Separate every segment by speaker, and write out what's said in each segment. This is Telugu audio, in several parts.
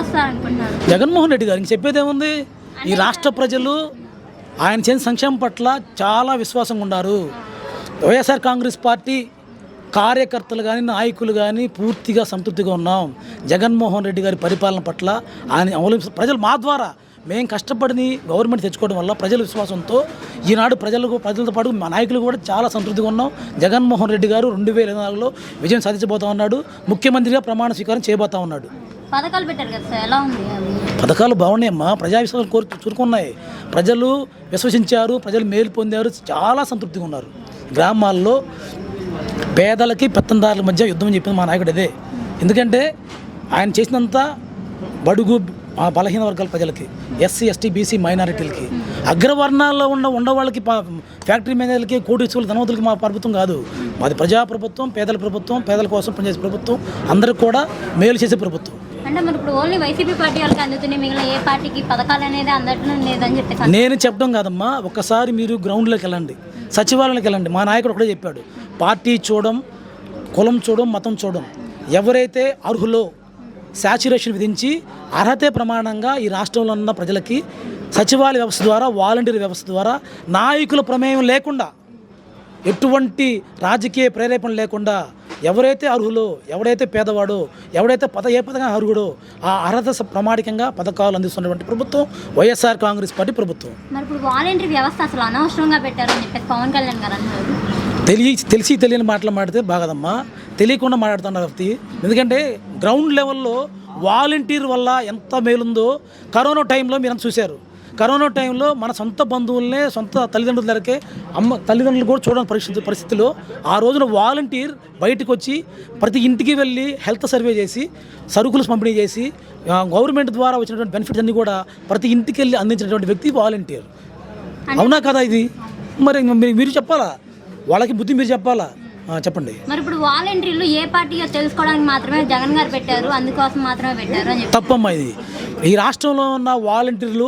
Speaker 1: వస్తారు అనుకుంటున్నారు?
Speaker 2: జగన్మోహన్ రెడ్డి గారు ఇంక చెప్పేదేముంది, ఈ రాష్ట్ర ప్రజలు ఆయన చేసిన సంక్షేమం పట్ల చాలా విశ్వాసంగా ఉన్నారు. వైఎస్ఆర్ కాంగ్రెస్ పార్టీ కార్యకర్తలు కానీ నాయకులు కానీ పూర్తిగా సంతృప్తిగా ఉన్నాం. జగన్మోహన్ రెడ్డి గారి పరిపాలన పట్ల ఆయన ప్రజలు మా ద్వారా మేము కష్టపడి గవర్నమెంట్ తెచ్చుకోవడం వల్ల ప్రజల విశ్వాసంతో ఈనాడు ప్రజలతో పాటు మా నాయకులు కూడా చాలా సంతృప్తిగా ఉన్నాం. జగన్మోహన్ రెడ్డి గారు 2024లో విజయం సాధించబోతా ఉన్నాడు. ముఖ్యమంత్రిగా ప్రమాణ స్వీకారం చేయబోతా ఉన్నాడు.
Speaker 1: పథకాలు పెట్టారు కదా సార్, ఎలా ఉంది?
Speaker 2: పథకాలు బాగున్నాయమ్మా, ప్రజా విశ్వాసం చురుకున్నాయి. ప్రజలు విశ్వసించారు, ప్రజలు మేలు పొందారు, చాలా సంతృప్తిగా ఉన్నారు. గ్రామాల్లో పేదలకి పెత్తందారుల మధ్య యుద్ధం అని చెప్పింది మా నాయకుడు అదే. ఎందుకంటే ఆయన చేసినంత బడుగు బలహీన వర్గాల ప్రజలకి, ఎస్సీ ఎస్టీ బీసీ మైనారిటీలకి, అగ్రవర్ణాల్లో ఉన్న వాళ్ళకి, ఫ్యాక్టరీ మేనేజర్లకి, కోటీశ్వరుల ధనవంతులకి మా ప్రభుత్వం కాదు. మాది ప్రజాప్రభుత్వం, పేదల ప్రభుత్వం, పేదల కోసం పనిచేసే ప్రభుత్వం, అందరికి కూడా మేలు చేసే ప్రభుత్వం.
Speaker 1: అంటే మరి ఇప్పుడు ఓన్లీ వైసీపీ పార్టీ వాళ్ళకి అందుతున్నాయి, మిగిలిన ఏ పార్టీకి పథకాలు అనేది అందటం లేదని చెప్పి
Speaker 2: నేను చెప్పడం కాదమ్మా. ఒక్కసారి మీరు గ్రౌండ్లోకి వెళ్ళండి, సచివాలయంలోకి వెళ్ళండి. మా నాయకుడు ఒకటే చెప్పాడు, పార్టీ చూడం, కులం చూడం, మతం చూడం, ఎవరైతే అర్హులో శాచ్యురేషన్ విధించి అర్హతే ప్రమాణంగా ఈ రాష్ట్రంలో ఉన్న ప్రజలకి సచివాలయ వ్యవస్థ ద్వారా, వాలంటీర్ వ్యవస్థ ద్వారా, నాయకుల ప్రమేయం లేకుండా, ఎటువంటి రాజకీయ ప్రేరేపణ లేకుండా ఎవరైతే అర్హులో, ఎవడైతే పేదవాడో, ఎవడైతే ఏ పథకం అర్హుడో ఆ అర్హత ప్రమాణికంగా పథకాలు అందిస్తున్నటువంటి ప్రభుత్వం వైఎస్ఆర్ కాంగ్రెస్ పార్టీ ప్రభుత్వం.
Speaker 1: మరి ఇప్పుడు వాలంటీర్ వ్యవస్థ అసలు అనవసరంగా పెట్టారని చెప్పేసి పవన్ కళ్యాణ్ గారు అన్నారు.
Speaker 2: తెలిసి తెలియని మాటలు మాడితే బాగదమ్మా, తెలియకుండా మాట్లాడుతున్నారు. ఎందుకంటే గ్రౌండ్ లెవెల్లో వాలంటీర్ వల్ల ఎంత మేలుందో కరోనా టైంలో మీరు అంత చూశారు. కరోనా టైంలో మన సొంత బంధువులనే, సొంత తల్లిదండ్రుల దగ్గరకే తల్లిదండ్రులు కూడా చూడని పరిస్థితిలో ఆ రోజున వాలంటీర్ బయటకు వచ్చి ప్రతి ఇంటికి వెళ్ళి హెల్త్ సర్వే చేసి, సరుకులు పంపిణీ చేసి, గవర్నమెంట్ ద్వారా వచ్చినటువంటి బెనిఫిట్స్ అన్నీ కూడా ప్రతి ఇంటికి వెళ్ళి అందించినటువంటి వ్యక్తి వాలంటీర్. అవునా కదా? ఇది మరి మీరు చెప్పాలా, వాళ్ళకి బుద్ధి మీరు చెప్పాలా, చెప్పండి.
Speaker 1: మరి ఇప్పుడు వాలంటీర్లు ఏ పార్టీయో తెలుసుకోవడానికి మాత్రమే జగన్ గారు పెట్టారు, అందుకోసం మాత్రమే పెట్టారు అని చెప్పి
Speaker 2: తప్పమ్మా. ఇది ఈ రాష్ట్రంలో ఉన్న వాలంటీర్లు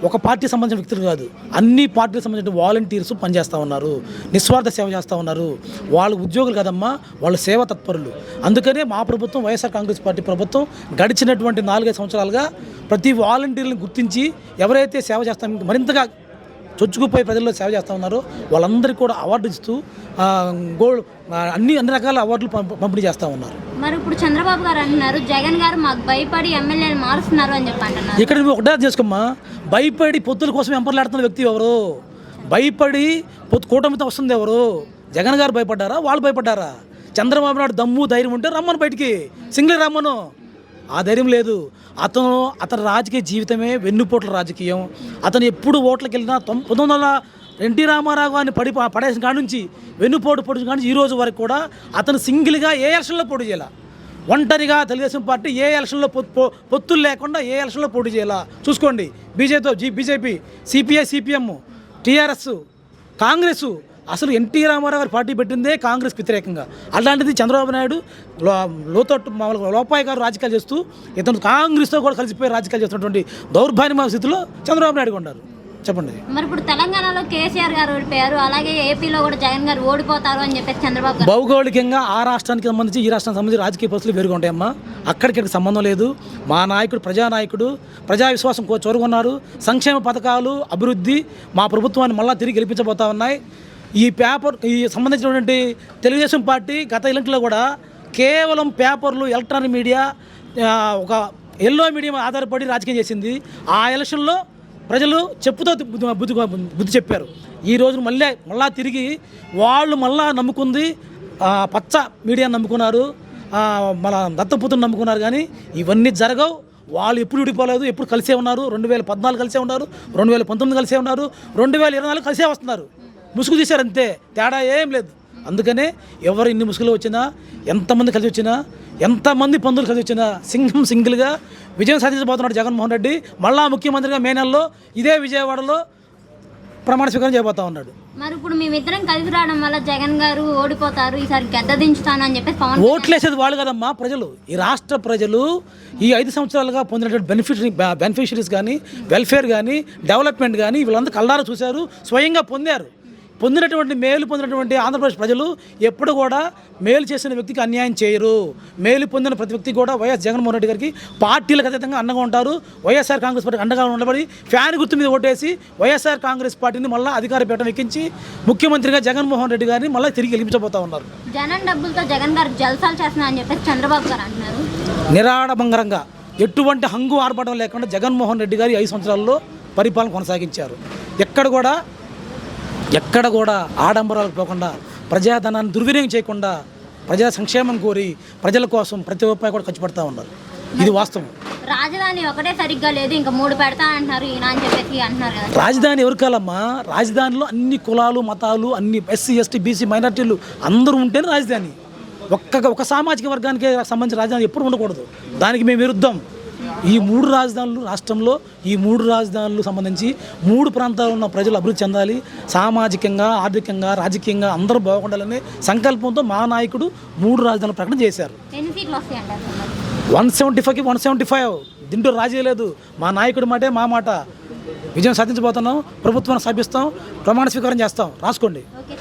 Speaker 2: ఒక పార్టీ సంబంధించిన వ్యక్తులు కాదు, అన్ని పార్టీలకు సంబంధించిన వాలంటీర్స్ పనిచేస్తూ ఉన్నారు, నిస్వార్థ సేవ చేస్తూ ఉన్నారు. వాళ్ళు ఉద్యోగులు కదమ్మా, వాళ్ళు సేవా తత్పరులు. అందుకనే మా ప్రభుత్వం, వైఎస్ఆర్ కాంగ్రెస్ పార్టీ ప్రభుత్వం గడిచినటువంటి 4-5 సంవత్సరాలుగా ప్రతి వాలంటీర్లను గుర్తించి ఎవరైతే సేవ చేస్తాం మరింతగా చొచ్చుకుపోయి ప్రజల్లో సేవ చేస్తూ ఉన్నారో వాళ్ళందరికీ కూడా అవార్డు ఇస్తూ అన్ని రకాల అవార్డులు పంపిణీ చేస్తూ ఉన్నారు.
Speaker 1: మరి ఇప్పుడు చంద్రబాబు గారు అంటున్నారు జగన్ గారు మాకు భయపడి ఎమ్మెల్యేలు మారుస్తున్నారు అని చెప్పి అంటున్నారు.
Speaker 2: ఇక్కడ నువ్వు ఒకటే చేసుకోమ్మా, భయపడి పొత్తుల కోసం ఎంపర్లాడుతున్న వ్యక్తి ఎవరు? భయపడి కూటమితో వస్తుంది ఎవరు? జగన్ గారు భయపడ్డారా, వాళ్ళు భయపడ్డారా? చంద్రబాబు నాయుడు దమ్ము ధైర్యం ఉంటే రమ్మను, బయటికి సింగిల్ రమ్మను. ఆ ధైర్యం లేదు. అతని రాజకీయ జీవితమే వెన్నుపోట్ల రాజకీయం. అతను ఎప్పుడు ఓట్లకి వెళ్ళినా 1900 ఎన్టీ రామారావు గారిని పడేసిన కాడి నుంచి, వెన్నుపోటు పొడిచిన కాడి నుంచి ఈ రోజు వరకు కూడా అతను సింగిల్గా ఏ ఎలక్షన్లో పోటీ చేయాల, ఒంటరిగా తెలుగుదేశం పార్టీ ఏ ఎలక్షన్లో పొత్తులు లేకుండా ఏ ఎలక్షన్లో పోటీ చేయాల చూసుకోండి. BJP, CPI, CPM, TRS, Congress, అసలు ఎన్టీ రామారావు గారు పార్టీ పెట్టిందే కాంగ్రెస్ వ్యతిరేకంగా. అలాంటిది చంద్రబాబు నాయుడు మామూలుగా లోపాయి గారు రాజకీయాలు చేస్తూ ఇతను కాంగ్రెస్తో కూడా కలిసిపోయి రాజకీయాలు చేస్తున్నటువంటి దౌర్భాగ్యమైన స్థితిలో చంద్రబాబు నాయుడు ఉన్నారు. చెప్పండి.
Speaker 1: మరి ఇప్పుడు తెలంగాణలో కేసీఆర్ గారు ఓడిపోయారు, అలాగే ఏపీలో కూడా జగన్ గారు ఓడిపోతారు అని చెప్పేసి చంద్రబాబు.
Speaker 2: భౌగోళికంగా ఆ రాష్ట్రానికి సంబంధించి ఈ రాష్ట్రానికి సంబంధించి రాజకీయ పరిస్థితులు వేరుగా ఉంటాయమ్మా. అక్కడికి సంబంధం లేదు. మా నాయకుడు ప్రజానాయకుడు, ప్రజా విశ్వాసం చొరుగున్నారు. సంక్షేమ పథకాలు, అభివృద్ధి మా ప్రభుత్వాన్ని మళ్ళా తిరిగి గెలిపించబోతా ఉన్నాయి. ఈ సంబంధించినటువంటి తెలుగుదేశం పార్టీ గత ఎన్నికల్లో కూడా కేవలం పేపర్లు, ఎలక్ట్రానిక్ మీడియా, ఒక ఎల్లో మీడియం ఆధారపడి రాజకీయం చేసింది. ఆ ఎలక్షన్లో ప్రజలు చెప్పుతో బుద్ధి చెప్పారు. ఈ రోజు మళ్ళా తిరిగి వాళ్ళు నమ్ముకుంది పచ్చ మీడియాని నమ్ముకున్నారు, మన దత్తపుత్రుని నమ్ముకున్నారు. కానీ ఇవన్నీ జరగవు. వాళ్ళు ఎప్పుడు విడిపోలేదు, ఎప్పుడు కలిసే ఉన్నారు. 2014 కలిసే ఉన్నారు, 2019 కలిసే ఉన్నారు, 2024 కలిసే వస్తున్నారు. ముసుగు తీశారు అంతే, తేడా ఏం లేదు. అందుకనే ఎవరు ఇన్ని ముసుగులు వచ్చినా, ఎంతమంది కలిసి వచ్చినా, ఎంతమంది పందులు కలిసి వచ్చినా సింహం సింగిల్గా విజయం సాధించబోతున్నాడు జగన్మోహన్ రెడ్డి. మళ్ళా ముఖ్యమంత్రిగా మే నెలలో ఇదే విజయవాడలో ప్రమాణ స్వీకారం చేయబోతా ఉన్నాడు.
Speaker 1: మరి ఇప్పుడు మేమిద్దరం కలిసి రావడం వల్ల జగన్ గారు ఓడిపోతారు, ఈసారి గద్ద దించుతాను అని చెప్పి
Speaker 2: ఓట్లేసేది వాళ్ళు కదమ్మా, ప్రజలు. ఈ రాష్ట్ర ప్రజలు ఈ 5 సంవత్సరాలుగా పొందినటువంటి బెనిఫిషరీస్ కానీ, వెల్ఫేర్ కానీ, డెవలప్మెంట్ కానీ వీళ్ళందరూ కళ్ళారా చూశారు, స్వయంగా పొందారు. మేలు పొందినటువంటి ఆంధ్రప్రదేశ్ ప్రజలు ఎప్పుడు కూడా మేలు చేసిన వ్యక్తికి అన్యాయం చేయరు. మేలు పొందిన ప్రతి వ్యక్తి కూడా వైఎస్ జగన్మోహన్ రెడ్డి గారికి పార్టీలకు అతీతంగా అండగా ఉంటారు. వైఎస్ఆర్ కాంగ్రెస్ పార్టీకి అండగా ఉండబడి ఫ్యాన్ గుర్తు మీద ఓటేసి వైఎస్ఆర్ కాంగ్రెస్ పార్టీని మళ్ళీ అధికార పీఠం ఎక్కించి ముఖ్యమంత్రిగా జగన్మోహన్ రెడ్డి గారిని మళ్ళీ తిరిగి గెలిపించబోతా ఉన్నారు.
Speaker 1: జనం డబ్బులతో జగన్ గారు జల్సాలు చేస్తున్నా అని చెప్పేసి చంద్రబాబు గారు అంటున్నారు.
Speaker 2: నిరాడంబరంగా ఎటువంటి హంగు ఆర్భటం లేకుండా జగన్మోహన్ రెడ్డి గారి 5 సంవత్సరాల్లో పరిపాలన కొనసాగించారు. ఎక్కడ కూడా ఆడంబరాలకు పోకుండా ప్రజాధనాన్ని దుర్వినియోగం చేయకుండా ప్రజా సంక్షేమం కోరి ప్రజల కోసం ప్రతి రూపాయి కూడా ఖర్చు పెడతా ఉన్నారు. ఇది వాస్తవం.
Speaker 1: రాజధాని ఒకటే సరిగ్గా లేదు, ఇంకా 3 పెడతా అంటున్నారు ఈయన అని చెప్పేసి అంటున్నారు కదా.
Speaker 2: రాజధాని ఎవరు కాలమ్మా? రాజధానిలో అన్ని కులాలు మతాలు అన్ని ఎస్సీ ఎస్టీ బీసీ మైనార్టీలు అందరూ ఉంటేనే రాజధాని. ఒక సామాజిక వర్గానికి సంబంధించిన రాజధాని ఎప్పుడు ఉండకూడదు. దానికి మేము విరుద్ధం. ఈ 3 రాజధానులు రాష్ట్రంలో ఈ 3 రాజధానులు సంబంధించి 3 ప్రాంతాల్లో ఉన్న ప్రజలు అభివృద్ధి చెందాలి, సామాజికంగా ఆర్థికంగా రాజకీయంగా అందరూ బాగుండాలనే సంకల్పంతో మా నాయకుడు 3 రాజధానులు ప్రకటన చేశారు.
Speaker 1: ఎన్ని సీట్లు వస్తాయంటారు?
Speaker 2: 175కి 175. దీంట్లో రాజీ లేదు. మా నాయకుడి మాటే మా మాట. విజయం సాధించబోతున్నాం. ప్రభుత్వాన్ని స్థాపిస్తాం. ప్రమాణ స్వీకారం చేస్తాం. రాసుకోండి.
Speaker 1: ఓకే.